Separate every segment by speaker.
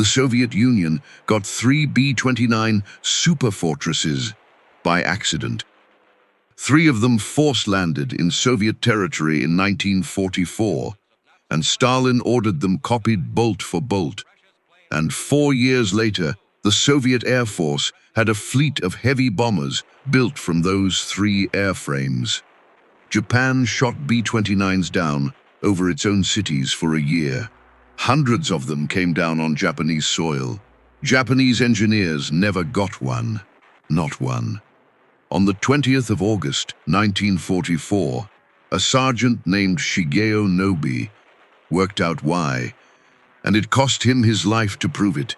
Speaker 1: the Soviet Union got 3 B-29 superfortresses by accident. 3 of them force-landed in Soviet territory in 1944, and Stalin ordered them copied bolt for bolt. And 4 years later, the Soviet Air Force had a fleet of heavy bombers built from those 3 airframes. Japan shot B-29s down over its own cities for a year. Hundreds of them came down on Japanese soil. Japanese engineers never got one. Not one. On the 20th of August, 1944, a sergeant named Shigeo Nobe worked out why, and it cost him his life to prove it,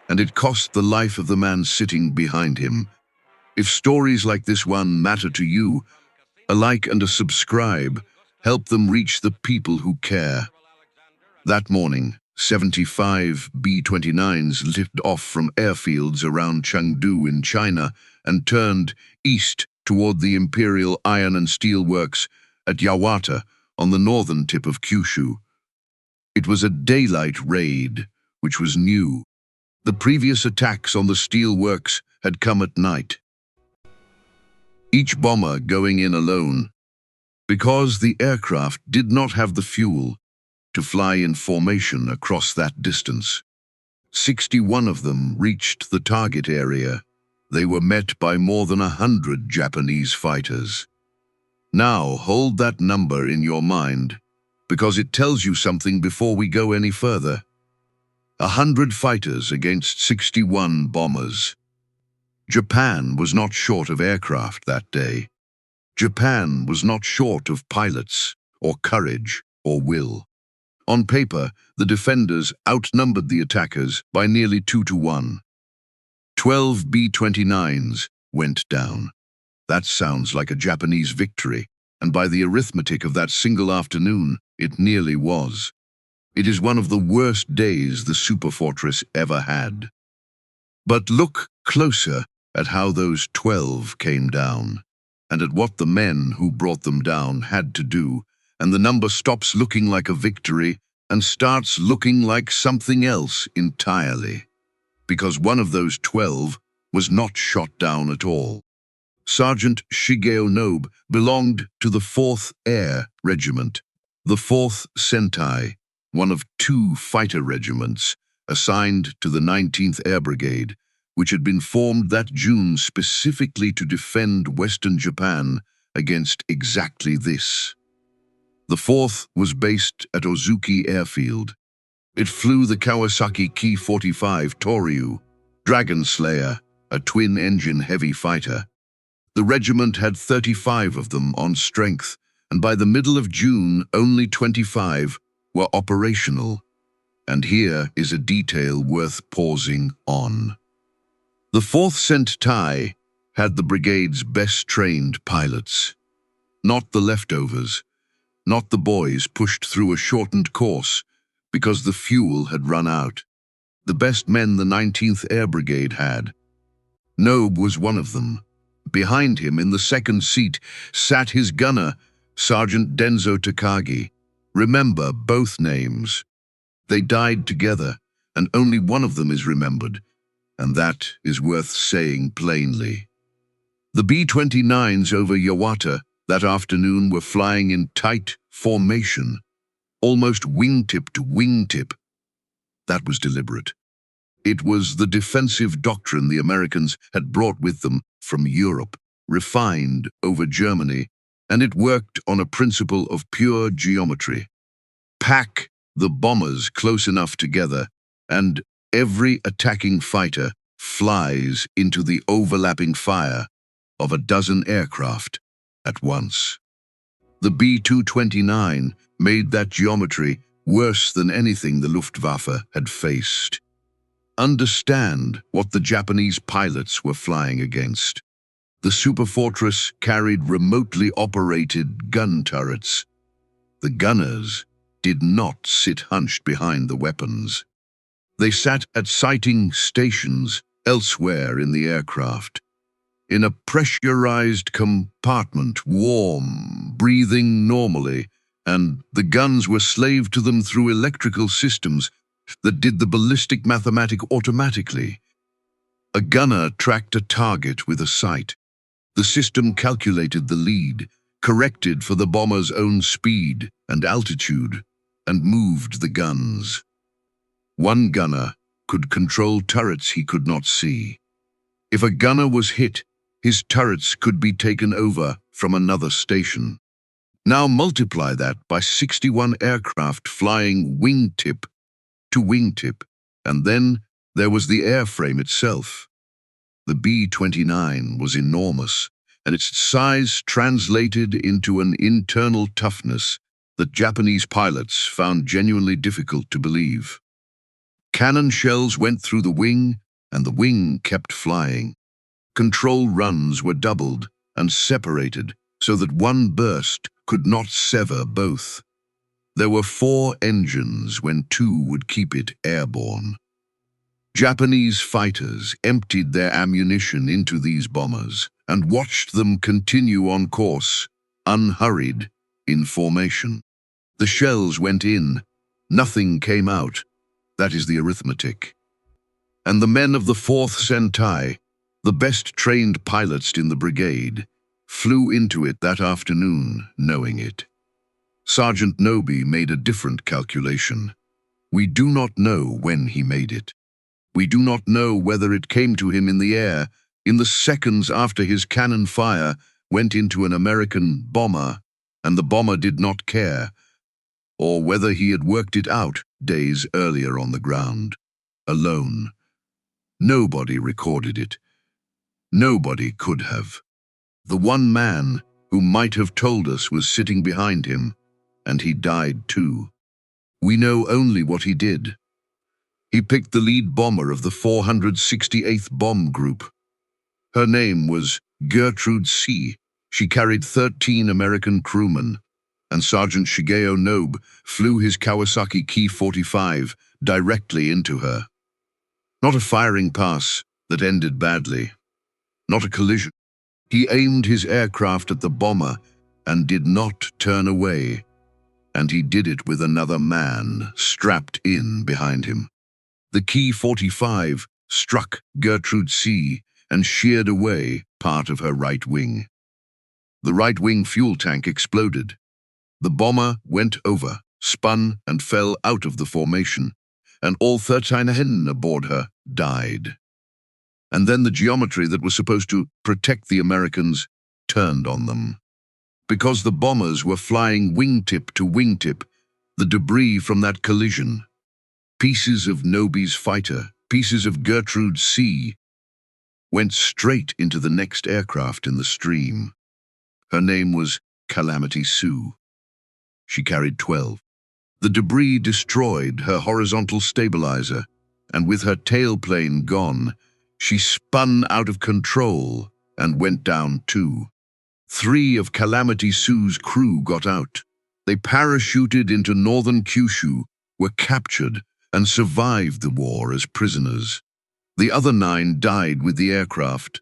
Speaker 1: and it cost the life of the man sitting behind him. If stories like this one matter to you, a like and a subscribe help them reach the people who care. That morning, 75 B-29s lifted off from airfields around Chengdu in China and turned east toward the Imperial Iron and Steel Works at Yawata on the northern tip of Kyushu. It was a daylight raid, which was new. The previous attacks on the steel works had come at night. Each bomber going in alone, because the aircraft did not have the fuel to fly in formation across that distance. 61 of them reached the target area. They were met by more than 100 Japanese fighters. Now hold that number in your mind, because it tells you something before we go any further. 100 fighters against 61 bombers. Japan was not short of aircraft that day. Japan was not short of pilots, or courage, or will. On paper, the defenders outnumbered the attackers by nearly 2-to-1. 12 B-29s went down. That sounds like a Japanese victory, and by the arithmetic of that single afternoon, it nearly was. It is one of the worst days the superfortress ever had. But look closer at how those 12 came down, and at what the men who brought them down had to do, and the number stops looking like a victory and starts looking like something else entirely, because one of those 12 was not shot down at all. Sergeant Shigeo Nobe belonged to the 4th Air Regiment, the 4th Sentai, one of 2 fighter regiments assigned to the 19th Air Brigade, which had been formed that June specifically to defend Western Japan against exactly this. The 4th was based at Ozuki Airfield. It flew the Kawasaki Ki-45 Toryu, Dragon Slayer, a twin-engine heavy fighter. The regiment had 35 of them on strength, and by the middle of June, only 25 were operational. And here is a detail worth pausing on. The 4th Sentai had the brigade's best-trained pilots. Not the leftovers, not the boys pushed through a shortened course because the fuel had run out. The best men the 19th Air Brigade had. Nobe was one of them. Behind him, in the second seat, sat his gunner, Sergeant Denzo Takagi. Remember both names. They died together, and only one of them is remembered, and that is worth saying plainly. The B-29s over Yawata that afternoon were flying in tight formation, almost wingtip to wingtip. That was deliberate. It was the defensive doctrine the Americans had brought with them from Europe, refined over Germany, and it worked on a principle of pure geometry. Pack the bombers close enough together, and every attacking fighter flies into the overlapping fire of a dozen aircraft at once. The B-229 made that geometry worse than anything the Luftwaffe had faced. Understand what the Japanese pilots were flying against. The superfortress carried remotely operated gun turrets. The gunners did not sit hunched behind the weapons. They sat at sighting stations elsewhere in the aircraft, in a pressurized compartment, warm, breathing normally, and the guns were slaved to them through electrical systems that did the ballistic mathematics automatically. A gunner tracked a target with a sight. The system calculated the lead, corrected for the bomber's own speed and altitude, and moved the guns. One gunner could control turrets he could not see. If a gunner was hit, his turrets could be taken over from another station. Now multiply that by 61 aircraft flying wingtip to wingtip, and then there was the airframe itself. The B-29 was enormous, and its size translated into an internal toughness that Japanese pilots found genuinely difficult to believe. Cannon shells went through the wing, and the wing kept flying. Control runs were doubled and separated so that one burst could not sever both. There were 4 engines when 2 would keep it airborne. Japanese fighters emptied their ammunition into these bombers and watched them continue on course, unhurried, in formation. The shells went in, nothing came out. That is the arithmetic. And the men of the 4th Sentai, the best trained pilots in the brigade, flew into it that afternoon, knowing it. Sergeant Nobi made a different calculation. We do not know when he made it. We do not know whether it came to him in the air, in the seconds after his cannon fire went into an American bomber, and the bomber did not care, or whether he had worked it out days earlier on the ground, alone. Nobody recorded it. Nobody could have. The one man who might have told us was sitting behind him, and he died too. We know only what he did. He picked the lead bomber of the 468th Bomb Group. Her name was Gertrude C. She carried 13 American crewmen, and Sergeant Shigeo Nobe flew his Kawasaki Ki-45 directly into her. Not a firing pass that ended badly. Not a collision. He aimed his aircraft at the bomber and did not turn away, and he did it with another man strapped in behind him. The Ki-45 struck Gertrude C. and sheared away part of her right wing. The right wing fuel tank exploded. The bomber went over, spun, and fell out of the formation, and all 13 men aboard her died. And then the geometry that was supposed to protect the Americans turned on them. Because the bombers were flying wingtip to wingtip, the debris from that collision, pieces of Nobi's fighter, pieces of Gertrude C., went straight into the next aircraft in the stream. Her name was Calamity Sue. She carried 12. The debris destroyed her horizontal stabilizer, and with her tailplane gone, she spun out of control and went down too. 3 of Calamity Sue's crew got out. They parachuted into northern Kyushu, were captured, and survived the war as prisoners. The other 9 died with the aircraft.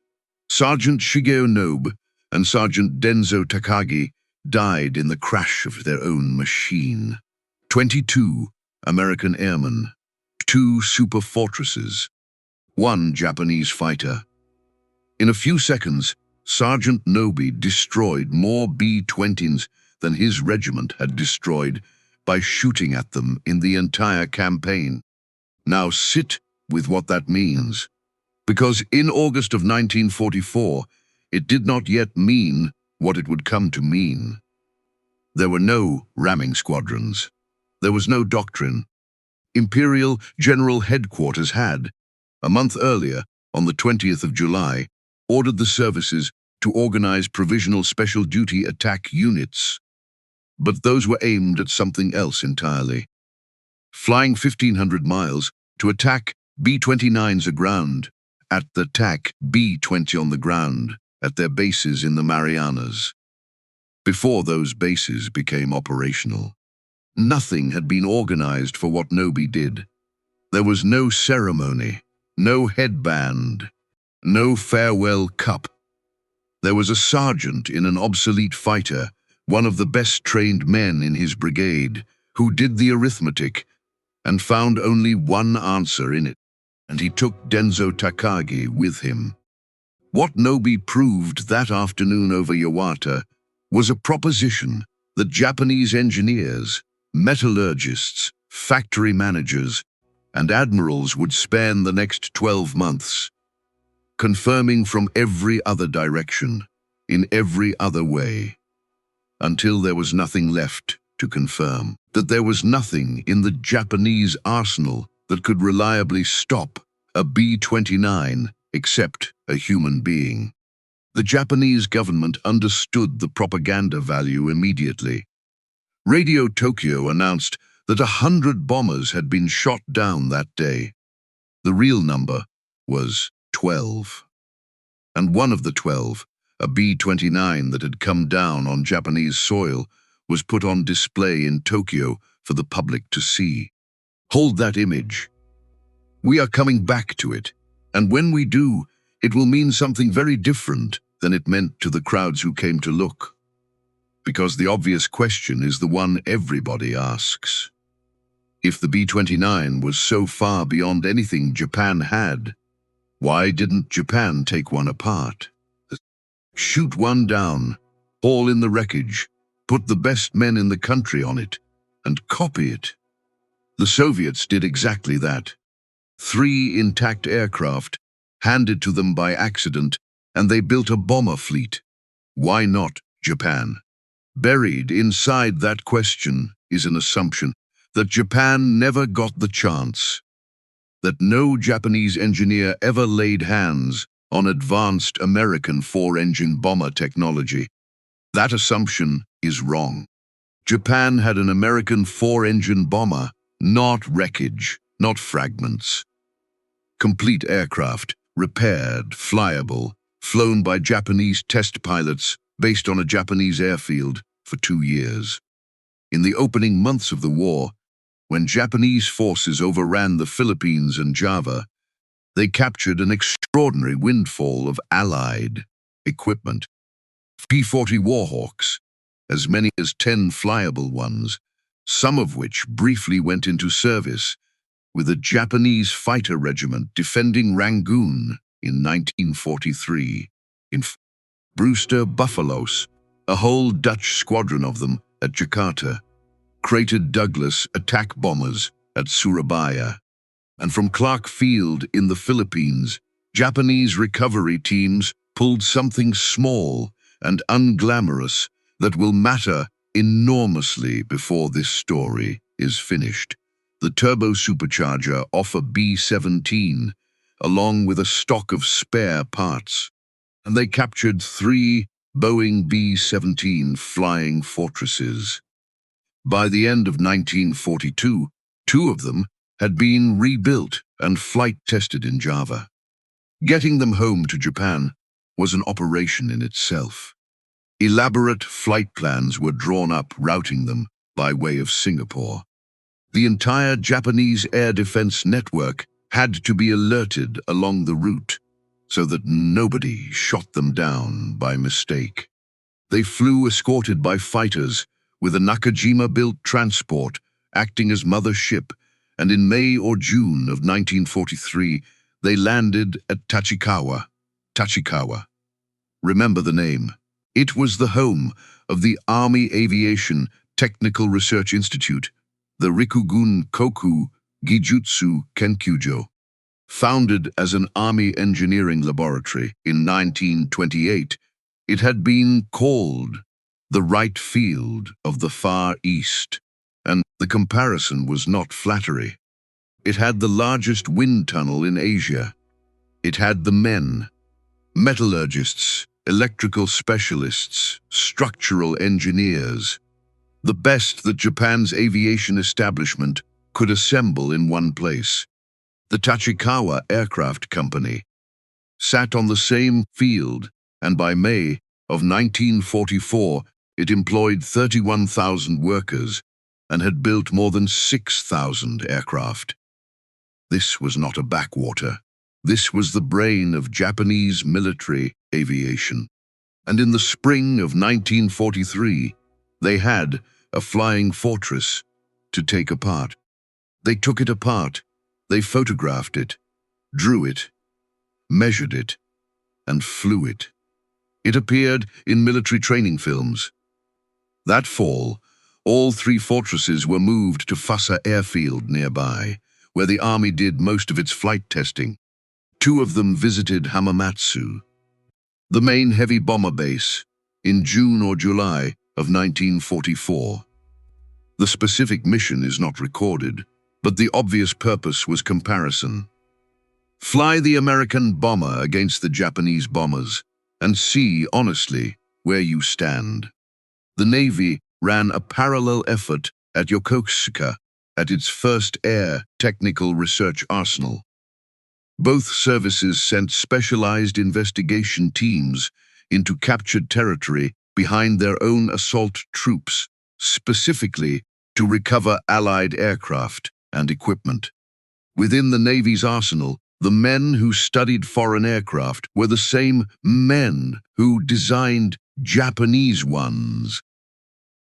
Speaker 1: Sergeant Shigeo Nobe and Sergeant Denzo Takagi died in the crash of their own machine. 22 American airmen, 2 super fortresses, 1 Japanese fighter. In a few seconds, Sergeant Nobi destroyed more B-20s than his regiment had destroyed by shooting at them in the entire campaign. Now sit with what that means, because in August of 1944, it did not yet mean what it would come to mean. There were no ramming squadrons. There was no doctrine. Imperial General Headquarters had, a month earlier, on the 20th of July, ordered the services to organize provisional special duty attack units. But those were aimed at something else entirely. Flying 1,500 miles to attack B-29s aground, at the attack B-20 on the ground, at their bases in the Marianas. Before those bases became operational, nothing had been organized for what Nobi did. There was no ceremony, no headband, no farewell cup. There was a sergeant in an obsolete fighter, one of the best trained men in his brigade, who did the arithmetic, and found only one answer in it, and he took Denzo Takagi with him. What Nobi proved that afternoon over Yawata was a proposition that Japanese engineers, metallurgists, factory managers, and admirals would span the next 12 months, confirming from every other direction, in every other way, until there was nothing left to confirm, that there was nothing in the Japanese arsenal that could reliably stop a B-29 except a human being. The Japanese government understood the propaganda value immediately. Radio Tokyo announced that 100 bombers had been shot down that day. The real number was 12. And one of the 12, a B-29 that had come down on Japanese soil, was put on display in Tokyo for the public to see. Hold that image. We are coming back to it, and when we do, it will mean something very different than it meant to the crowds who came to look. Because the obvious question is the one everybody asks. If the B-29 was so far beyond anything Japan had, why didn't Japan take one apart? Shoot one down, haul in the wreckage, put the best men in the country on it, and copy it. The Soviets did exactly that. 3 intact aircraft, handed to them by accident, and they built a bomber fleet. Why not Japan? Buried inside that question is an assumption that Japan never got the chance, that no Japanese engineer ever laid hands on advanced American 4-engine bomber technology. That assumption is wrong. Japan had an American 4-engine bomber, not wreckage, not fragments. Complete aircraft, repaired, flyable, flown by Japanese test pilots based on a Japanese airfield for 2 years. In the opening months of the war, when Japanese forces overran the Philippines and Java, they captured an extraordinary windfall of Allied equipment. P-40 Warhawks, as many as 10 flyable ones, some of which briefly went into service with a Japanese fighter regiment defending Rangoon in 1943. In Brewster Buffaloes, a whole Dutch squadron of them at Jakarta, Crater Douglas attack bombers at Surabaya, and from Clark Field in the Philippines, Japanese recovery teams pulled something small and unglamorous that will matter enormously before this story is finished. The turbo supercharger off a B-17, along with a stock of spare parts, and they captured 3 Boeing B-17 flying fortresses. By the end of 1942, 2 of them had been rebuilt and flight-tested in Java. Getting them home to Japan was an operation in itself. Elaborate flight plans were drawn up routing them by way of Singapore. The entire Japanese air defense network had to be alerted along the route so that nobody shot them down by mistake. They flew escorted by fighters with a Nakajima-built transport acting as mother ship, and in May or June of 1943, they landed at Tachikawa. Remember the name. It was the home of the Army Aviation Technical Research Institute, the Rikugun Koku Gijutsu Kenkyujo. Founded as an Army engineering laboratory in 1928, it had been called the Wright Field of the Far East, and the comparison was not flattery. It had the largest wind tunnel in Asia. It had the men, metallurgists, electrical specialists, structural engineers, the best that Japan's aviation establishment could assemble in one place. The Tachikawa Aircraft Company sat on the same field, and by May of 1944, it employed 31,000 workers and had built more than 6,000 aircraft. This was not a backwater. This was the brain of Japanese military aviation. And in the spring of 1943, they had a flying fortress to take apart. They took it apart. They photographed it, drew it, measured it, and flew it. It appeared in military training films. That fall, all three fortresses were moved to Fusa Airfield nearby, where the Army did most of its flight testing. Two of them visited Hamamatsu, the main heavy bomber base, in June or July of 1944. The specific mission is not recorded, but the obvious purpose was comparison. Fly the American bomber against the Japanese bombers and see, honestly, where you stand. The Navy ran a parallel effort at Yokosuka at its first air technical research arsenal. Both services sent specialized investigation teams into captured territory behind their own assault troops, specifically to recover Allied aircraft and equipment. Within the Navy's arsenal, the men who studied foreign aircraft were the same men who designed Japanese ones.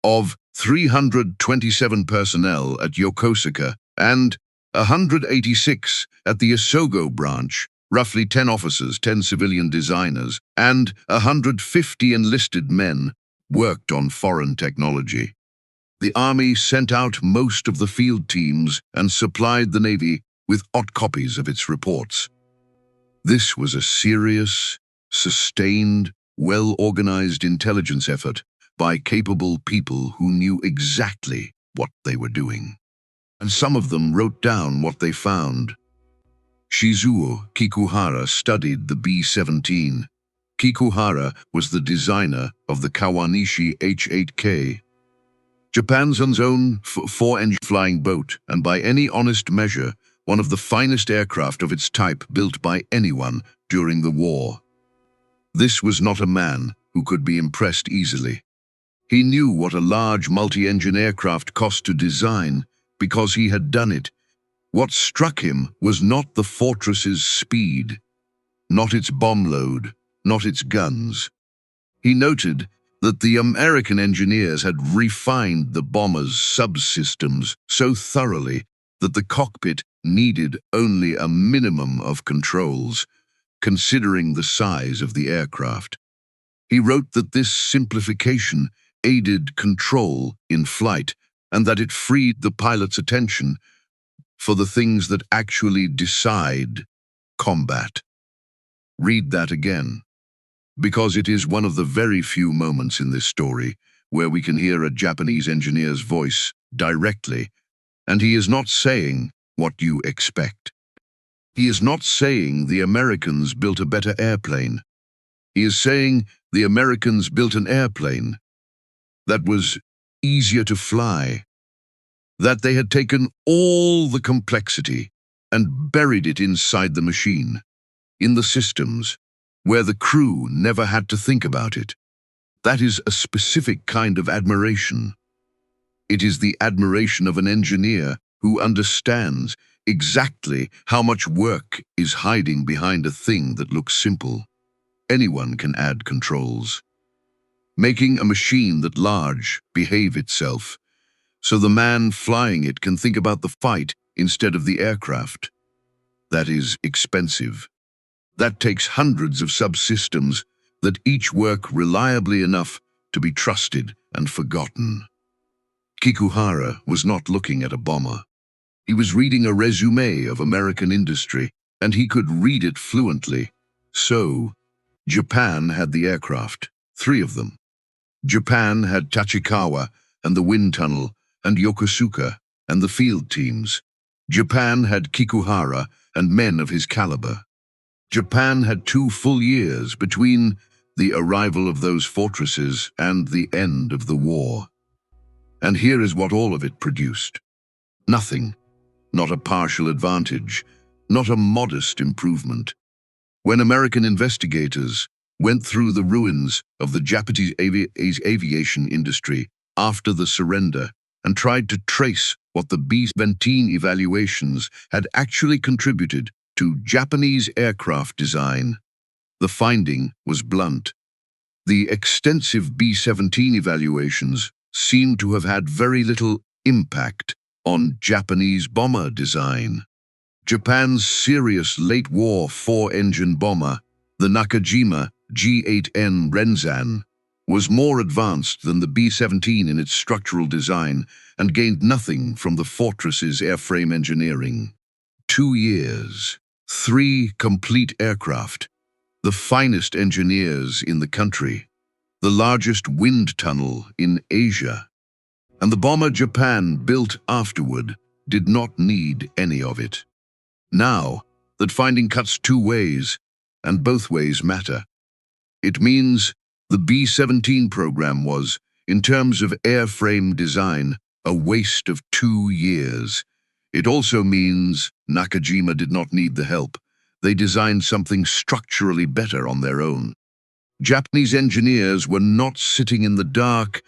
Speaker 1: Of 327 personnel at Yokosuka and 186 at the Isogo branch, roughly 10 officers, 10 civilian designers, and 150 enlisted men worked on foreign technology. The Army sent out most of the field teams and supplied the Navy with hot copies of its reports. This was a serious, sustained, well-organized intelligence effort by capable people who knew exactly what they were doing. And some of them wrote down what they found. Shizuo Kikuhara studied the B-17. Kikuhara was the designer of the Kawanishi H-8K, Japan's own four-engine flying boat, and by any honest measure, one of the finest aircraft of its type built by anyone during the war. This was not a man who could be impressed easily. He knew what a large multi-engine aircraft cost to design because he had done it. What struck him was not the fortress's speed, not its bomb load, not its guns. He noted that the American engineers had refined the bomber's subsystems so thoroughly that the cockpit needed only a minimum of controls, considering the size of the aircraft. He wrote that this simplification aided control in flight and that it freed the pilot's attention for the things that actually decide combat. Read that again, because it is one of the very few moments in this story where we can hear a Japanese engineer's voice directly, and he is not saying what you expect. He is not saying the Americans built a better airplane. He is saying the Americans built an airplane that was easier to fly, that they had taken all the complexity and buried it inside the machine, in the systems, where the crew never had to think about it. That is a specific kind of admiration. It is the admiration of an engineer who understands exactly how much work is hiding behind a thing that looks simple. Anyone can add controls, making a machine that large behave itself, so the man flying it can think about the fight instead of the aircraft. That is expensive. That takes hundreds of subsystems that each work reliably enough to be trusted and forgotten. Kikuhara was not looking at a bomber. He was reading a resume of American industry, and he could read it fluently. So, Japan had the aircraft, 3 of them. Japan had Tachikawa and the wind tunnel, and Yokosuka and the field teams. Japan had Kikuhara and men of his caliber. Japan had 2 full years between the arrival of those fortresses and the end of the war. And here is what all of it produced. Nothing, not a partial advantage, not a modest improvement. When American investigators went through the ruins of the Japanese aviation industry after the surrender and tried to trace what the B-17 evaluations had actually contributed to Japanese aircraft design, the finding was blunt. The extensive B-17 evaluations seemed to have had very little impact on Japanese bomber design. Japan's serious late-war four-engine bomber, the Nakajima G8N Renzan, was more advanced than the B-17 in its structural design and gained nothing from the Fortress's airframe engineering. 2 years, 3 complete aircraft, the finest engineers in the country, the largest wind tunnel in Asia, and the bomber Japan built afterward did not need any of it. Now that finding cuts 2 ways, and both ways matter, it means the B-17 program was, in terms of airframe design, a waste of 2 years. It also means Nakajima did not need the help. They designed something structurally better on their own. Japanese engineers were not sitting in the dark,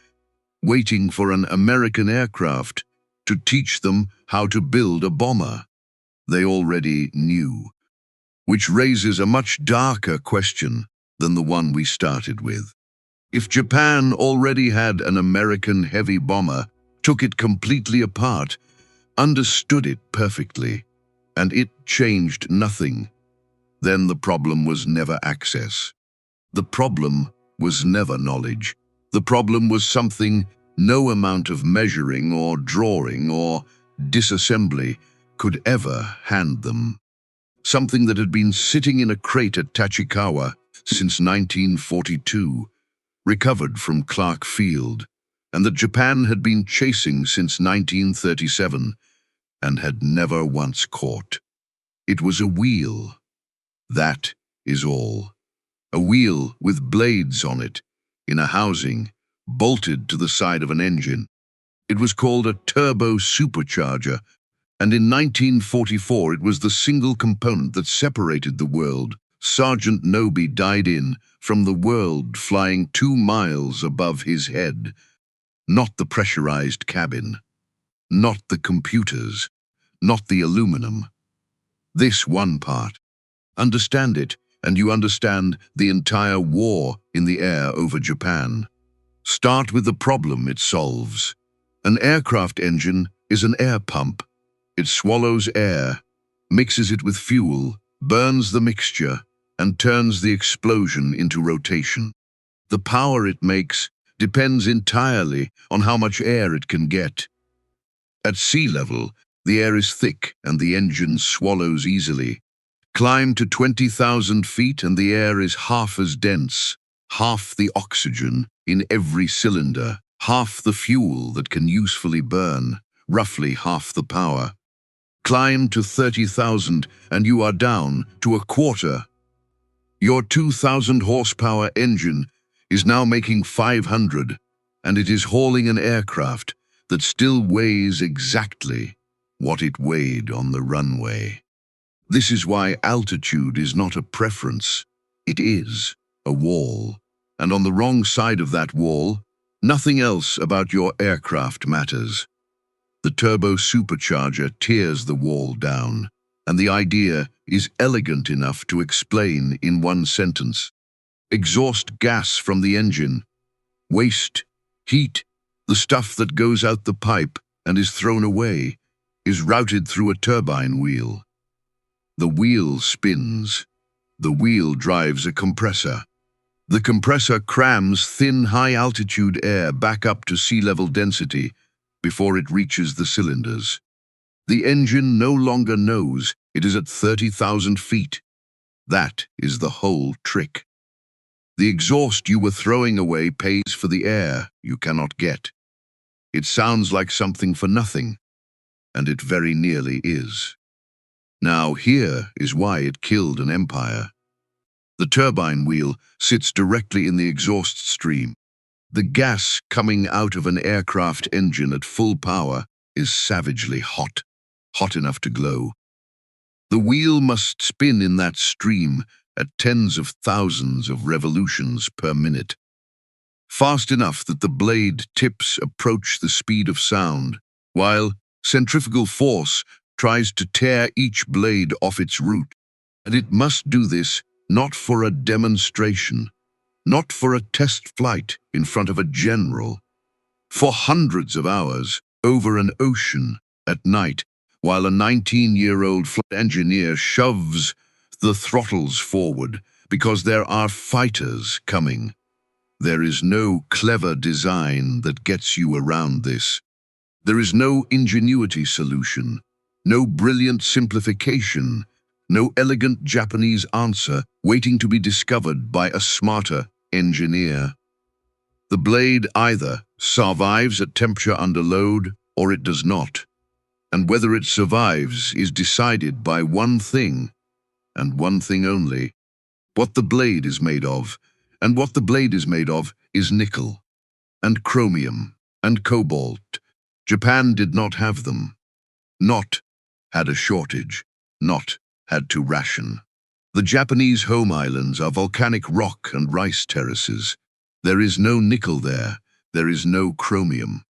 Speaker 1: waiting for an American aircraft to teach them how to build a bomber. They already knew, which raises a much darker question than the one we started with. If Japan already had an American heavy bomber, took it completely apart, understood it perfectly, and it changed nothing, then the problem was never access. The problem was never knowledge. The problem was something no amount of measuring or drawing or disassembly could ever hand them. Something that had been sitting in a crate at Tachikawa since 1942, recovered from Clark Field, and that Japan had been chasing since 1937 and had never once caught. It was a wheel. That is all. A wheel with blades on it, in a housing, bolted to the side of an engine. It was called a turbo supercharger, and in 1944 it was the single component that separated the world Sergeant Nobi died in from the world flying 2 miles above his head. Not the pressurized cabin, not the computers, not the aluminum. This one part. Understand it, and you understand the entire war in the air over Japan. Start with the problem it solves. An aircraft engine is an air pump. It swallows air, mixes it with fuel, burns the mixture, and turns the explosion into rotation. The power it makes depends entirely on how much air it can get. At sea level, the air is thick and the engine swallows easily. Climb to 20,000 feet and the air is half as dense, half the oxygen in every cylinder, half the fuel that can usefully burn, roughly half the power. Climb to 30,000 and you are down to a quarter. Your 2,000 horsepower engine is now making 500, and it is hauling an aircraft that still weighs exactly what it weighed on the runway. This is why altitude is not a preference, it is a wall. And on the wrong side of that wall, nothing else about your aircraft matters. The turbo supercharger tears the wall down, and the idea is elegant enough to explain in one sentence. Exhaust gas from the engine, waste, heat, the stuff that goes out the pipe and is thrown away, is routed through a turbine wheel. The wheel spins. The wheel drives a compressor. The compressor crams thin, high-altitude air back up to sea-level density before it reaches the cylinders. The engine no longer knows it is at 30,000 feet. That is the whole trick. The exhaust you were throwing away pays for the air you cannot get. It sounds like something for nothing, and it very nearly is. Now here is why it killed an empire. The turbine wheel sits directly in the exhaust stream. The gas coming out of an aircraft engine at full power is savagely hot, hot enough to glow. The wheel must spin in that stream at tens of thousands of revolutions per minute, fast enough that the blade tips approach the speed of sound, while centrifugal force tries to tear each blade off its root. And it must do this not for a demonstration, not for a test flight in front of a general, for hundreds of hours over an ocean at night, while a 19-year-old flight engineer shoves the throttles forward because there are fighters coming. There is no clever design that gets you around this. There is no ingenuity solution, no brilliant simplification, no elegant Japanese answer waiting to be discovered by a smarter engineer. The blade either survives at temperature under load or it does not. And whether it survives is decided by one thing, and one thing only: what the blade is made of. And what the blade is made of is nickel, and chromium, and cobalt. Japan did not have them. Not had a shortage. Not had to ration. The Japanese home islands are volcanic rock and rice terraces. There is no nickel there. There is no chromium.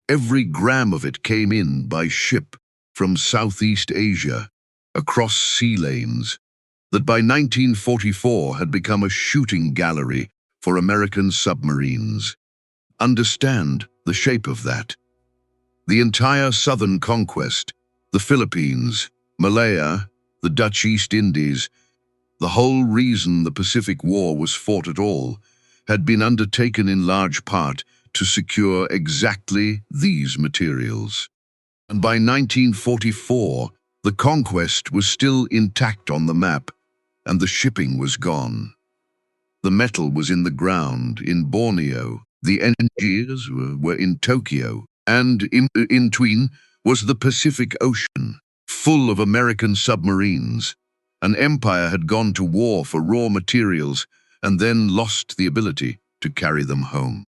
Speaker 1: Every gram of it came in by ship from Southeast Asia, across sea lanes, that by 1944 had become a shooting gallery for American submarines. Understand the shape of that. The entire southern conquest, the Philippines, Malaya, the Dutch East Indies, the whole reason the Pacific War was fought at all, had been undertaken in large part to secure exactly these materials. And by 1944, the conquest was still intact on the map, and the shipping was gone. The metal was in the ground in Borneo, the engineers were in Tokyo, and in between was the Pacific Ocean, full of American submarines. An empire had gone to war for raw materials and then lost the ability to carry them home.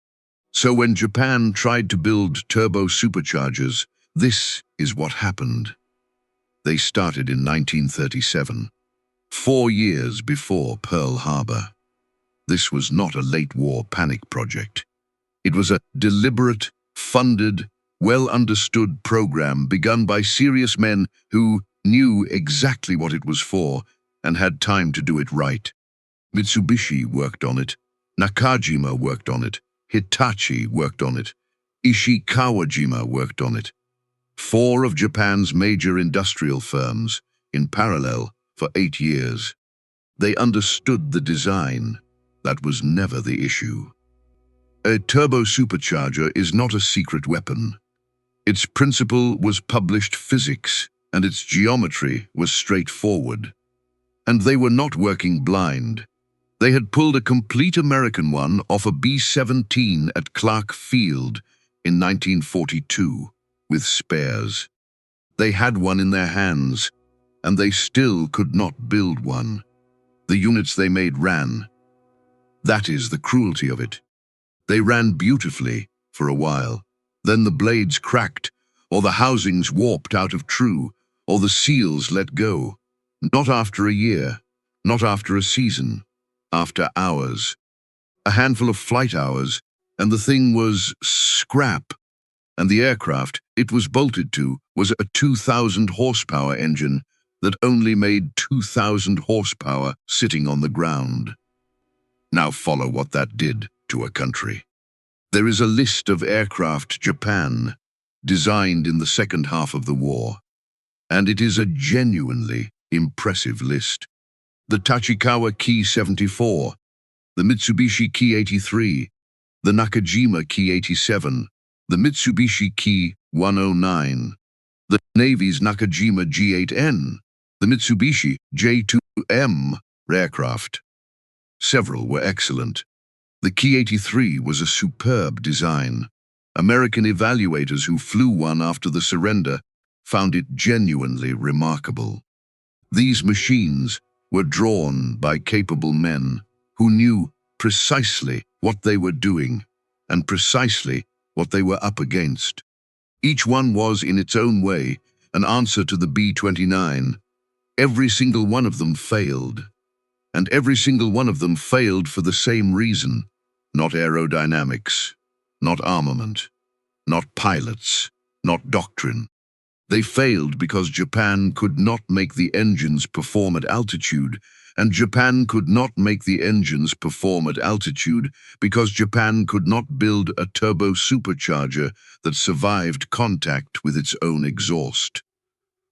Speaker 1: So when Japan tried to build turbo superchargers, this is what happened. They started in 1937. 4 years before Pearl Harbor. This was not a late-war panic project. It was a deliberate, funded, well-understood program begun by serious men who knew exactly what it was for and had time to do it right. Mitsubishi worked on it, Nakajima worked on it, Hitachi worked on it, Ishikawajima worked on it. 4 of Japan's major industrial firms, in parallel, for 8 years. They understood the design. That was never the issue. A turbo supercharger is not a secret weapon. Its principle was published physics, and its geometry was straightforward. And they were not working blind. They had pulled a complete American one off a B-17 at Clark Field in 1942, with spares. They had one in their hands, and they still could not build one. The units they made ran. That is the cruelty of it. They ran beautifully for a while. Then the blades cracked, or the housings warped out of true, or the seals let go. Not after a year, not after a season, after hours. A handful of flight hours, and the thing was scrap. And the aircraft it was bolted to was a 2,000 horsepower engine that only made 2,000 horsepower sitting on the ground. Now follow what that did to a country. There is a list of aircraft Japan designed in the second half of the war, and it is a genuinely impressive list. The Tachikawa Ki-74, the Mitsubishi Ki-83, the Nakajima Ki-87, the Mitsubishi Ki-109, the Navy's Nakajima G8N, the Mitsubishi J2M aircraft. Several were excellent. The Ki-83 was a superb design. American evaluators who flew one after the surrender found it genuinely remarkable. These machines were drawn by capable men who knew precisely what they were doing and precisely what they were up against. Each one was, in its own way, an answer to the B-29. Every single one of them failed. And every single one of them failed for the same reason. Not aerodynamics, not armament, not pilots, not doctrine. They failed because Japan could not make the engines perform at altitude and Japan could not make the engines perform at altitude because Japan could not build a turbo supercharger that survived contact with its own exhaust.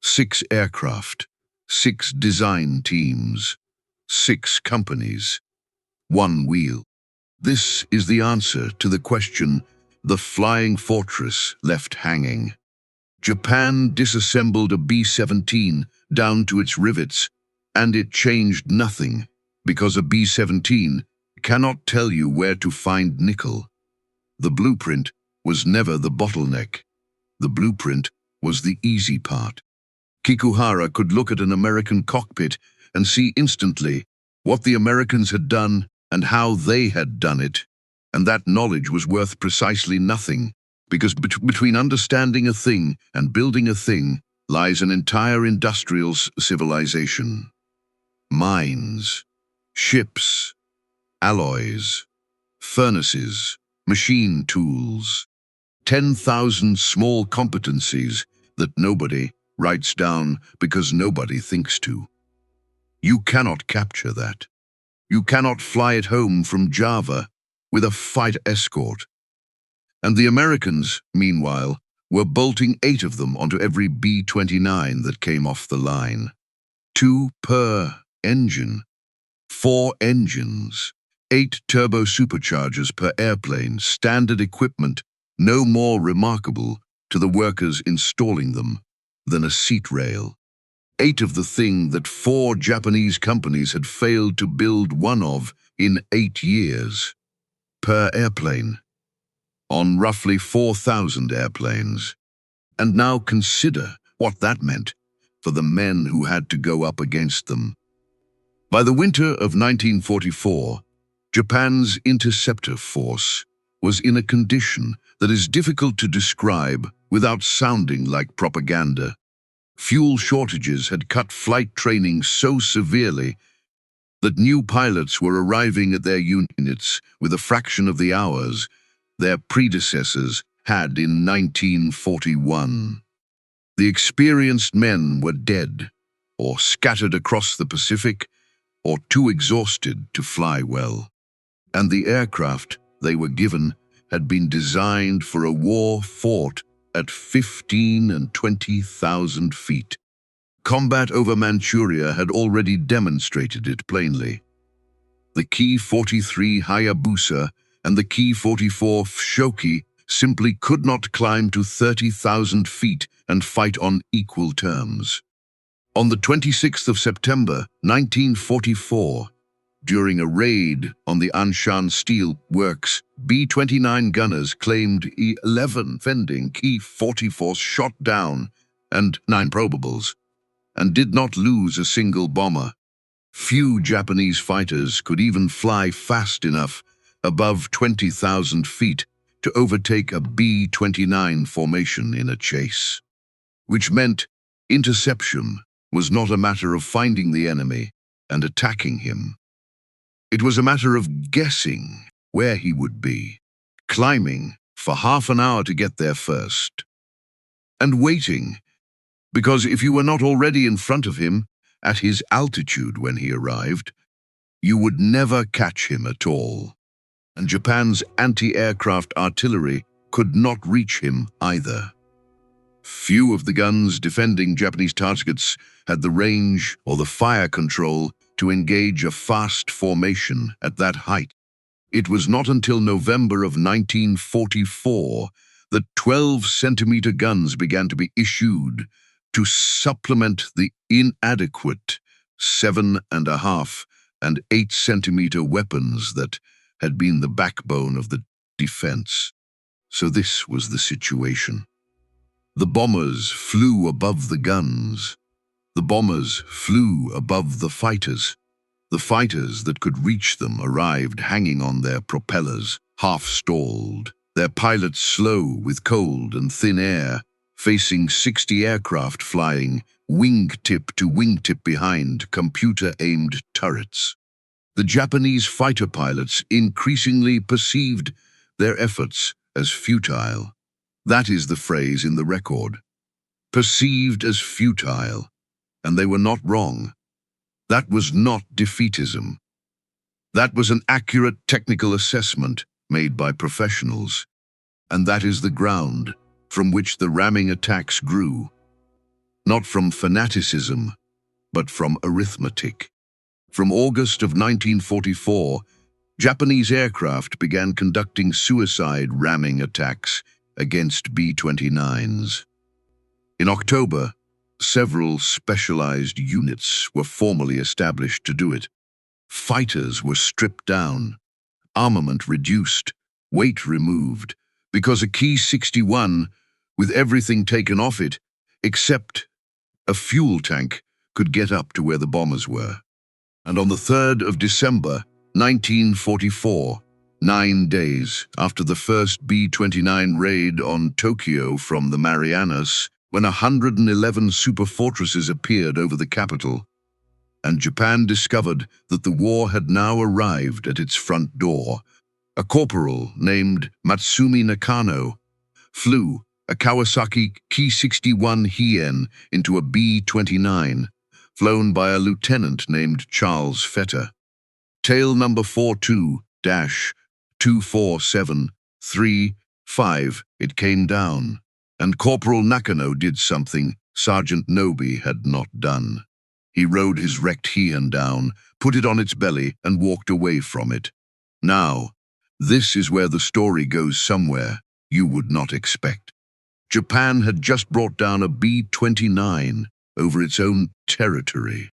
Speaker 1: 6 aircraft, 6 design teams, 6 companies, 1 wheel. This is the answer to the question the flying fortress left hanging. Japan disassembled a B-17 down to its rivets, and it changed nothing, because a B-17 cannot tell you where to find nickel. The blueprint was never the bottleneck. The blueprint was the easy part. Kikuhara could look at an American cockpit and see instantly what the Americans had done and how they had done it, and that knowledge was worth precisely nothing, because between understanding a thing and building a thing lies an entire industrial civilization. Mines, ships, alloys, furnaces, machine tools, 10,000 small competencies that nobody writes down because nobody thinks to. You cannot capture that. You cannot fly it home from Java with a fighter escort. And the Americans, meanwhile, were bolting 8 of them onto every B-29 that came off the line. 2 per engine, 4 engines, 8 turbo superchargers per airplane, standard equipment, no more remarkable to the workers installing them than a seat rail. 8 of the thing that 4 Japanese companies had failed to build one of in 8 years, per airplane, on roughly 4,000 airplanes. And now consider what that meant for the men who had to go up against them. By the winter of 1944, Japan's interceptor force was in a condition that is difficult to describe without sounding like propaganda. Fuel shortages had cut flight training so severely that new pilots were arriving at their units with a fraction of the hours their predecessors had in 1941. The experienced men were dead, or scattered across the Pacific, or too exhausted to fly well. And the aircraft they were given had been designed for a war fought at 15,000 and 20,000 feet. Combat over Manchuria had already demonstrated it plainly. The Ki-43 Hayabusa and the Ki-44 Shoki simply could not climb to 30,000 feet and fight on equal terms. On the 26th of September, 1944, during a raid on the Anshan Steel Works, B-29 gunners claimed E-11 fending Ki-44s shot down and 9 probables, and did not lose a single bomber. Few Japanese fighters could even fly fast enough above 20,000 feet to overtake a B-29 formation in a chase, which meant interception was not a matter of finding the enemy and attacking him. It was a matter of guessing where he would be, climbing for half an hour to get there first, and waiting, because if you were not already in front of him at his altitude when he arrived, you would never catch him at all. And Japan's anti-aircraft artillery could not reach him either. Few of the guns defending Japanese targets had the range or the fire control to engage a fast formation at that height. It was not until November of 1944 that 12-centimeter guns began to be issued to supplement the inadequate 7.5 and 8-centimeter weapons that had been the backbone of the defense. So this was the situation. The bombers flew above the guns. The bombers flew above the fighters. The fighters that could reach them arrived hanging on their propellers, half-stalled, their pilots slow with cold and thin air, facing 60 aircraft flying wingtip to wingtip behind computer-aimed turrets. The Japanese fighter pilots increasingly perceived their efforts as futile. That is the phrase in the record. Perceived as futile, and they were not wrong. That was not defeatism. That was an accurate technical assessment made by professionals. And that is the ground from which the ramming attacks grew. Not from fanaticism, but from arithmetic. From August of 1944, Japanese aircraft began conducting suicide ramming attacks against B-29s. In October, several specialized units were formally established to do it. Fighters were stripped down, armament reduced, weight removed, because a P-61, with everything taken off it, except a fuel tank, could get up to where the bombers were. And on the 3rd of December, 1944, 9 days after the first B-29 raid on Tokyo from the Marianas, when 111 superfortresses appeared over the capital, and Japan discovered that the war had now arrived at its front door, a corporal named Matsumi Nakano flew a Kawasaki Ki-61 Hien into a B-29, flown by a lieutenant named Charles Fetter. Tail number 42-24735, it came down, and Corporal Nakano did something Sergeant Nobi had not done. He rode his wrecked Hien down, put it on its belly, and walked away from it. Now, this is where the story goes somewhere you would not expect. Japan had just brought down a B-29 over its own territory.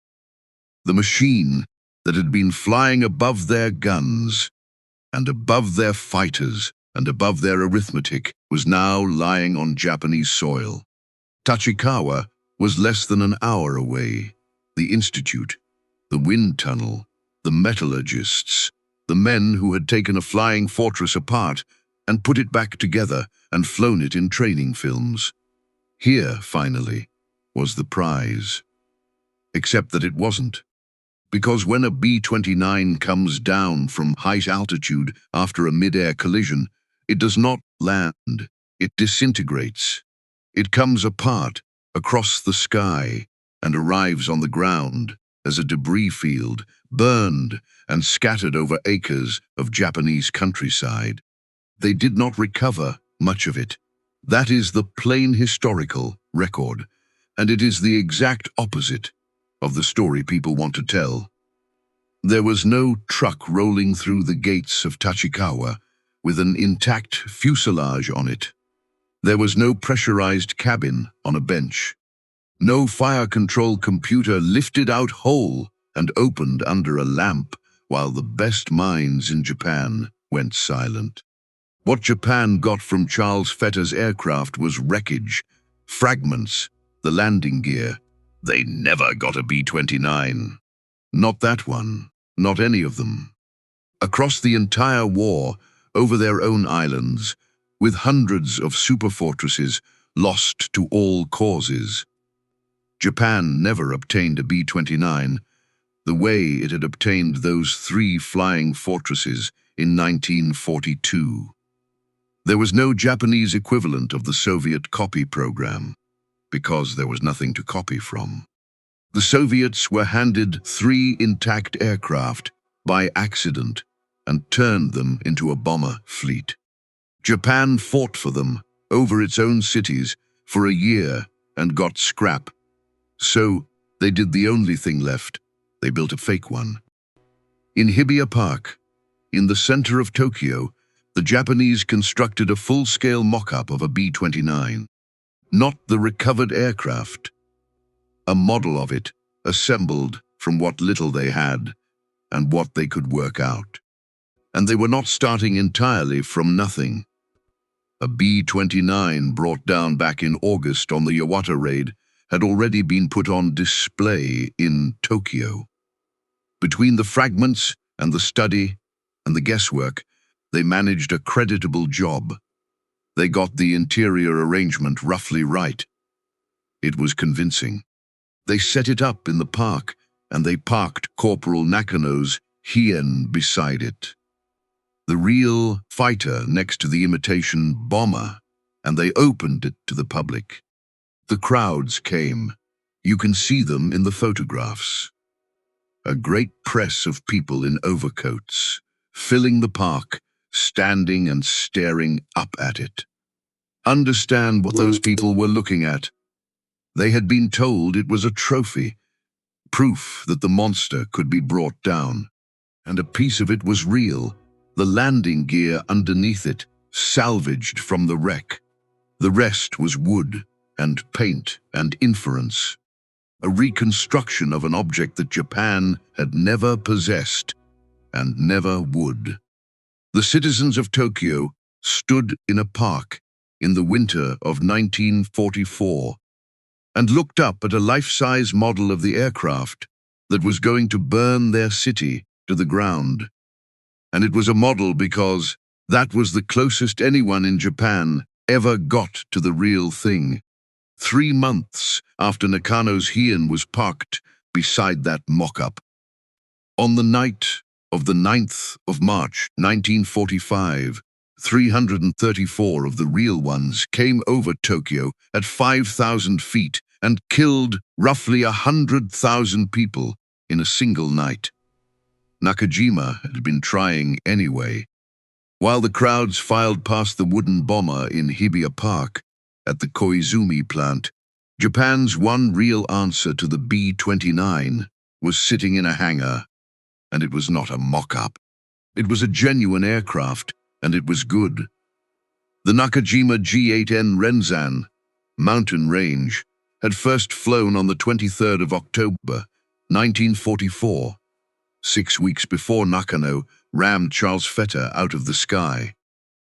Speaker 1: The machine that had been flying above their guns, and above their fighters, and above their arithmetic, was now lying on Japanese soil. Tachikawa was less than an hour away. The institute, the wind tunnel, the metallurgists, the men who had taken a flying fortress apart and put it back together and flown it in training films. Here, finally, was the prize. Except that it wasn't. Because when a B-29 comes down from high altitude after a mid-air collision, it does not land, it disintegrates. It comes apart across the sky and arrives on the ground as a debris field, burned and scattered over acres of Japanese countryside. They did not recover much of it. That is the plain historical record, and it is the exact opposite of the story people want to tell. There was no truck rolling through the gates of Tachikawa with an intact fuselage on it. There was no pressurized cabin on a bench. No fire control computer lifted out whole and opened under a lamp while the best minds in Japan went silent. What Japan got from Charles Fetter's aircraft was wreckage, fragments, the landing gear. They never got a B-29. Not that one, not any of them. Across the entire war, over their own islands, with hundreds of superfortresses lost to all causes, Japan never obtained a B-29 the way it had obtained those 3 flying fortresses in 1942. There was no Japanese equivalent of the Soviet copy program, because there was nothing to copy from. The Soviets were handed 3 intact aircraft by accident and turned them into a bomber fleet. Japan fought for them over its own cities for a year and got scrap. So they did the only thing left. They built a fake one. In Hibiya Park, in the center of Tokyo, the Japanese constructed a full-scale mock-up of a B-29. Not the recovered aircraft. A model of it, assembled from what little they had and what they could work out. And they were not starting entirely from nothing. A B-29 brought down back in August on the Iwata raid had already been put on display in Tokyo. Between the fragments and the study and the guesswork, they managed a creditable job. They got the interior arrangement roughly right. It was convincing. They set it up in the park, and they parked Corporal Nakano's Hien beside it. The real fighter next to the imitation bomber, and they opened it to the public. The crowds came. You can see them in the photographs. A great press of people in overcoats, filling the park, standing and staring up at it. Understand what those people were looking at. They had been told it was a trophy, proof that the monster could be brought down. And a piece of it was real, the landing gear underneath it, salvaged from the wreck. The rest was wood and paint and inference. A reconstruction of an object that Japan had never possessed and never would. The citizens of Tokyo stood in a park in the winter of 1944 and looked up at a life-size model of the aircraft that was going to burn their city to the ground. And it was a model because that was the closest anyone in Japan ever got to the real thing. 3 months after Nakano's Heian was parked beside that mock-up. On the night of the 9th of March, 1945, 334 of the real ones came over Tokyo at 5,000 feet and killed roughly 100,000 people in a single night. Nakajima had been trying anyway. While the crowds filed past the wooden bomber in Hibiya Park at the Koizumi plant, Japan's one real answer to the B-29 was sitting in a hangar, and it was not a mock-up. It was a genuine aircraft, and it was good. The Nakajima G8N Renzan, mountain range, had first flown on the 23rd of October, 1944, 6 weeks before Nakano rammed Charles Fetter out of the sky.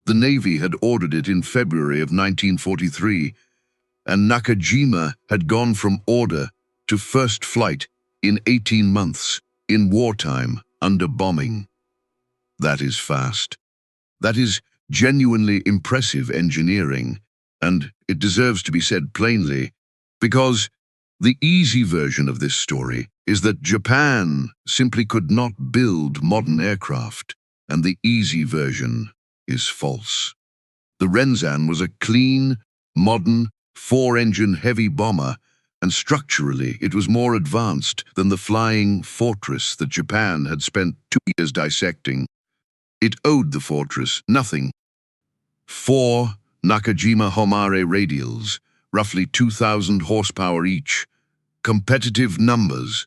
Speaker 1: The Navy had ordered it in February of 1943, and Nakajima had gone from order to first flight in 18 months, in wartime, under bombing. That is fast. That is genuinely impressive engineering, and it deserves to be said plainly, because the easy version of this story is that Japan simply could not build modern aircraft, and the easy version is false. The Renzan was a clean, modern, 4-engine heavy bomber, and structurally it was more advanced than the flying fortress that Japan had spent 2 years dissecting. It owed the fortress nothing. 4 Nakajima Homare radials, roughly 2,000 horsepower each, competitive numbers.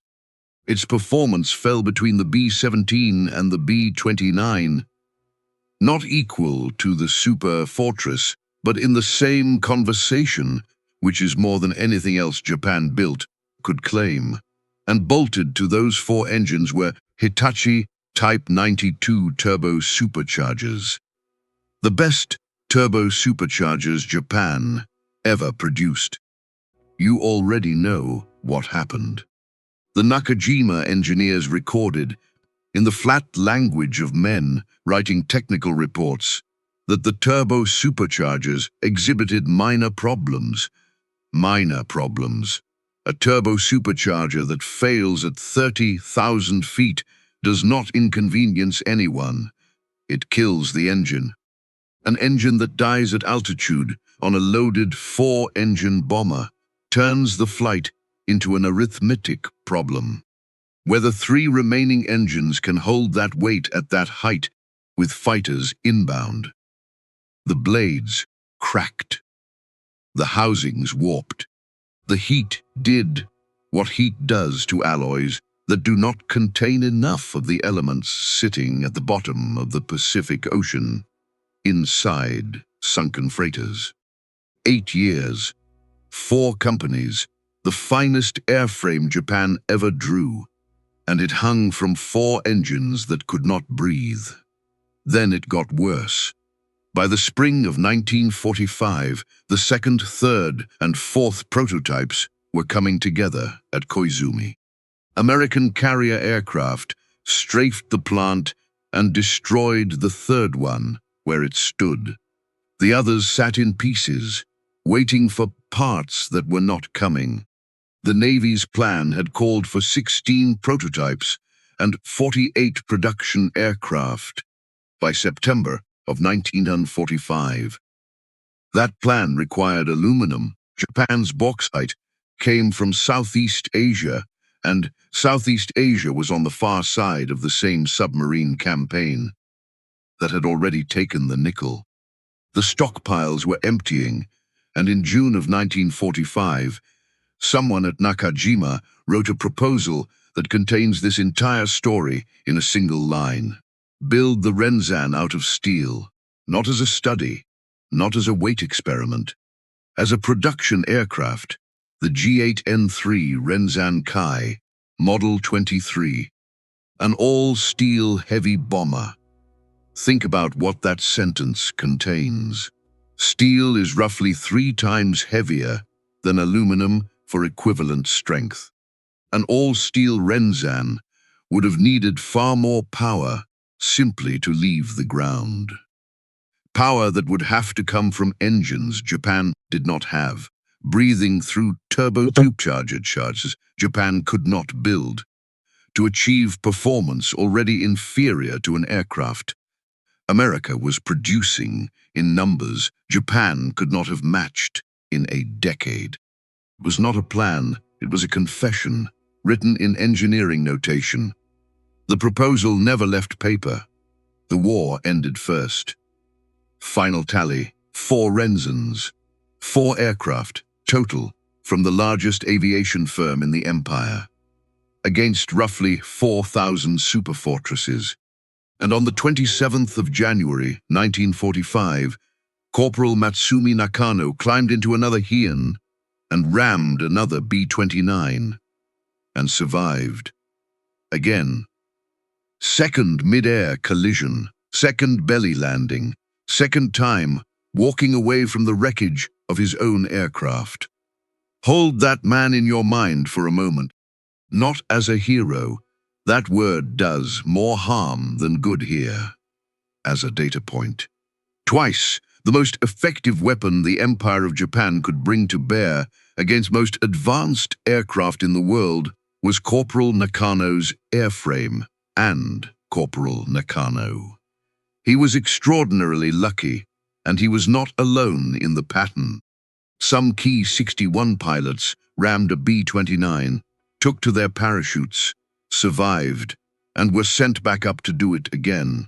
Speaker 1: Its performance fell between the B-17 and the B-29, not equal to the Super Fortress, but in the same conversation, which is more than anything else Japan built, could claim. And bolted to those 4 engines were Hitachi Type 92 turbo superchargers. The best turbo superchargers Japan ever produced. You already know what happened. The Nakajima engineers recorded, in the flat language of men writing technical reports, that the turbo superchargers exhibited minor problems. Minor problems. A turbo supercharger that fails at 30,000 feet does not inconvenience anyone. It kills the engine. An engine that dies at altitude on a loaded 4-engine bomber turns the flight into an arithmetic problem. Whether 3 remaining engines can hold that weight at that height with fighters inbound. The blades cracked. The housings warped. The heat did what heat does to alloys that do not contain enough of the elements sitting at the bottom of the Pacific Ocean, inside sunken freighters. 8 years, 4 companies, the finest airframe Japan ever drew, and it hung from 4 engines that could not breathe. Then it got worse. By the spring of 1945, the 2nd, 3rd, and 4th prototypes were coming together at Koizumi. American carrier aircraft strafed the plant and destroyed the 3rd one where it stood. The others sat in pieces, waiting for parts that were not coming. The Navy's plan had called for 16 prototypes and 48 production aircraft by September of 1945. That plan required aluminum. Japan's bauxite came from Southeast Asia, and Southeast Asia was on the far side of the same submarine campaign that had already taken the nickel. The stockpiles were emptying, and in June of 1945, someone at Nakajima wrote a proposal that contains this entire story in a single line. Build the Renzan out of steel, not as a study, not as a weight experiment. As a production aircraft, the G8N3 Renzan Kai, Model 23, an all-steel heavy bomber. Think about what that sentence contains. Steel is roughly 3 times heavier than aluminum for equivalent strength. An all-steel Renzan would have needed far more power simply to leave the ground. Power that would have to come from engines Japan did not have, breathing through turbocharged charges Japan could not build, to achieve performance already inferior to an aircraft America was producing in numbers Japan could not have matched in a decade. It was not a plan, it was a confession, written in engineering notation. The proposal never left paper. The war ended first. Final tally, 4 Renzans, 4 aircraft, total, from the largest aviation firm in the empire, against roughly 4,000 superfortresses. And on the 27th of January, 1945, Corporal Matsumi Nakano climbed into another Heian and rammed another B-29, and survived. Again. Second mid-air collision, second belly landing, second time walking away from the wreckage of his own aircraft. Hold that man in your mind for a moment. Not as a hero, that word does more harm than good here. As a data point. Twice, the most effective weapon the Empire of Japan could bring to bear against most advanced aircraft in the world was Corporal Nakano's airframe and Corporal Nakano. He was extraordinarily lucky, and he was not alone in the pattern. Some key 61 pilots rammed a B-29, took to their parachutes, survived, and were sent back up to do it again,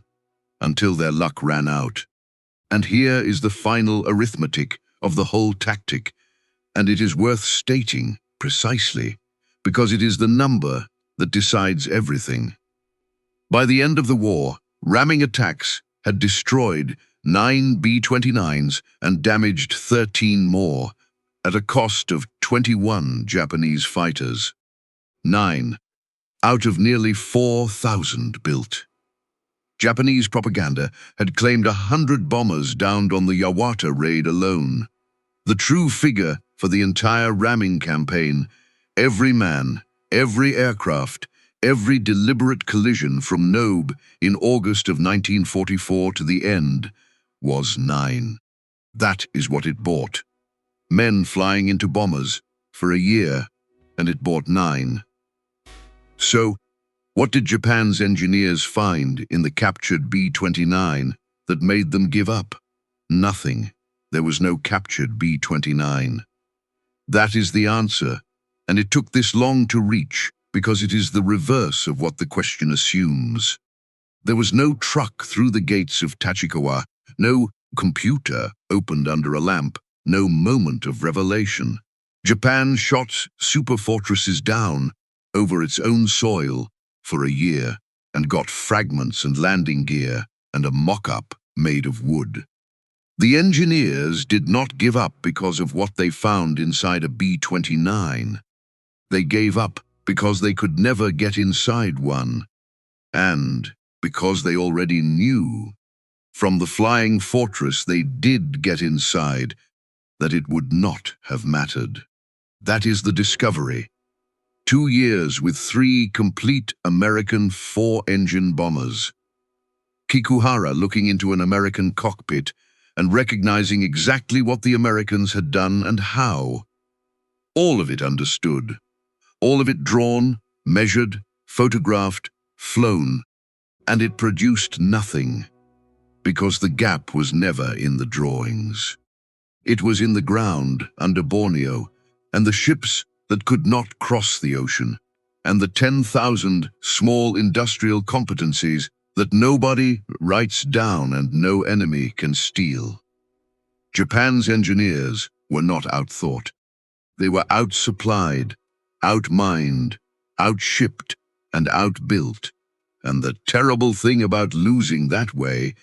Speaker 1: until their luck ran out. And here is the final arithmetic of the whole tactic, and it is worth stating precisely, because it is the number that decides everything. By the end of the war, ramming attacks had destroyed 9 B-29s and damaged 13 more, at a cost of 21 Japanese fighters. 9 out of nearly 4,000 built. Japanese propaganda had claimed 100 bombers downed on the Yawata raid alone. The true figure for the entire ramming campaign, every man, every aircraft, every deliberate collision from Nobe in August of 1944 to the end, was 9. That is what it bought. Men flying into bombers for a year, and it bought 9. So, what did Japan's engineers find in the captured B-29 that made them give up? Nothing. There was no captured B-29. That is the answer, and it took this long to reach because it is the reverse of what the question assumes. There was no truck through the gates of Tachikawa, no computer opened under a lamp, no moment of revelation. Japan shot superfortresses down over its own soil for a year and got fragments and landing gear and a mock-up made of wood. The engineers did not give up because of what they found inside a B-29. They gave up because they could never get inside one, and because they already knew, from the flying fortress they did get inside, that it would not have mattered. That is the discovery. 2 years with 3 complete American 4-engine bombers. Kikuhara looking into an American cockpit and recognizing exactly what the Americans had done and how. All of it understood. All of it drawn, measured, photographed, flown, and it produced nothing, because the gap was never in the drawings. It was in the ground under Borneo, and the ships that could not cross the ocean, and the 10,000 small industrial competencies that nobody writes down and no enemy can steal. Japan's engineers were not outthought. They were outsupplied, outmined, outshipped, and outbuilt. And the terrible thing about losing that way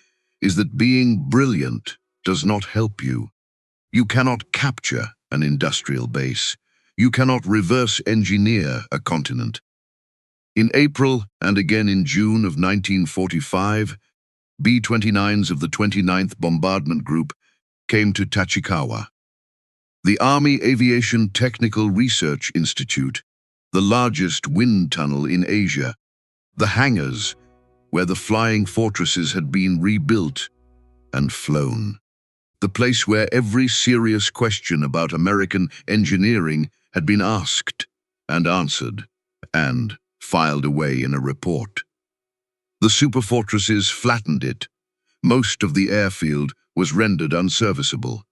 Speaker 1: is that being brilliant does not help you. You cannot capture an industrial base. You cannot reverse engineer a continent. In April and again in June of 1945, B-29s of the 29th Bombardment Group came to Tachikawa. The Army Aviation Technical Research Institute, the largest wind tunnel in Asia, the hangars where the flying fortresses had been rebuilt and flown, the place where every serious question about American engineering had been asked and answered and filed away in a report. The superfortresses flattened it. Most of the airfield was rendered unserviceable.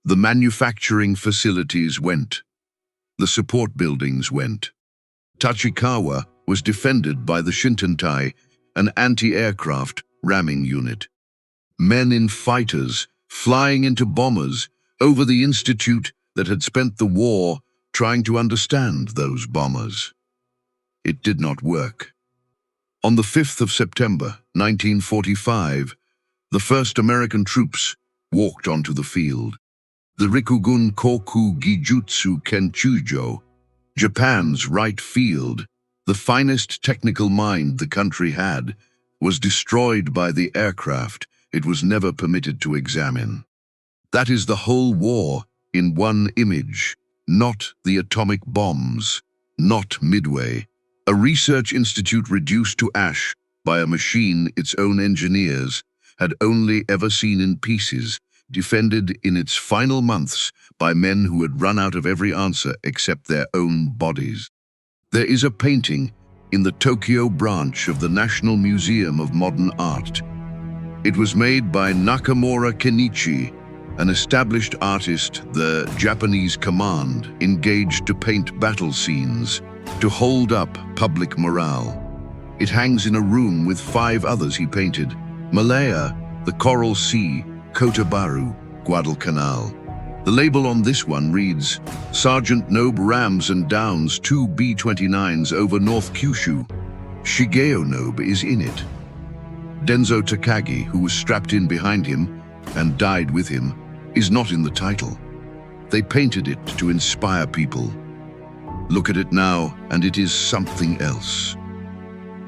Speaker 1: The manufacturing facilities went. The support buildings went. Tachikawa was defended by the Shintentai, an anti-aircraft ramming unit. Men in fighters flying into bombers over the institute that had spent the war trying to understand those bombers. It did not work. On the 5th of September, 1945, the first American troops walked onto the field. The Rikugun Koku Gijutsu Kenchujo, Japan's right field, the finest technical mind the country had, was destroyed by the aircraft it was never permitted to examine. That is the whole war in one image, not the atomic bombs, not Midway, a research institute reduced to ash by a machine its own engineers had only ever seen in pieces, defended in its final months by men who had run out of every answer except their own bodies. There is a painting in the Tokyo branch of the National Museum of Modern Art. It was made by Nakamura Kenichi, an established artist the Japanese command engaged to paint battle scenes, to hold up public morale. It hangs in a room with 5 others he painted: Malaya, the Coral Sea, Kotabaru, Guadalcanal. The label on this one reads, Sergeant Nobe rams and downs 2 B-29s over North Kyushu. Shigeo Nobe is in it. Denzo Takagi, who was strapped in behind him and died with him, is not in the title. They painted it to inspire people. Look at it now, and it is something else.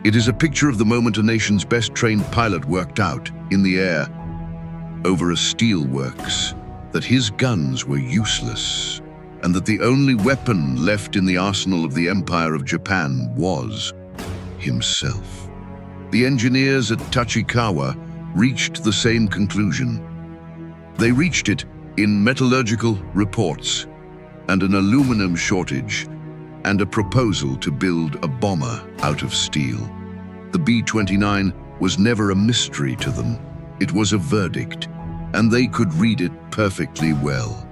Speaker 1: It is a picture of the moment a nation's best trained pilot worked out, in the air, over a steelworks, that his guns were useless, and that the only weapon left in the arsenal of the Empire of Japan was himself. The engineers at Tachikawa reached the same conclusion. They reached it in metallurgical reports and an aluminum shortage and a proposal to build a bomber out of steel. The B-29 was never a mystery to them. It was a verdict, and they could read it perfectly well.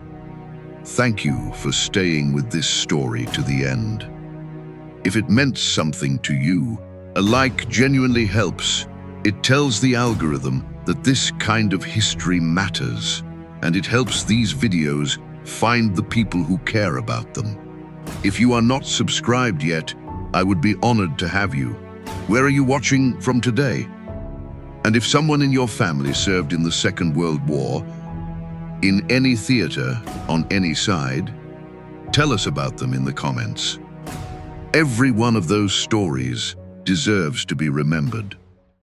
Speaker 1: Thank you for staying with this story to the end. If it meant something to you, a like genuinely helps. It tells the algorithm that this kind of history matters, and it helps these videos find the people who care about them. If you are not subscribed yet, I would be honored to have you. Where are you watching from today? And if someone in your family served in the Second World War, in any theater, on any side, tell us about them in the comments. Every one of those stories deserves to be remembered.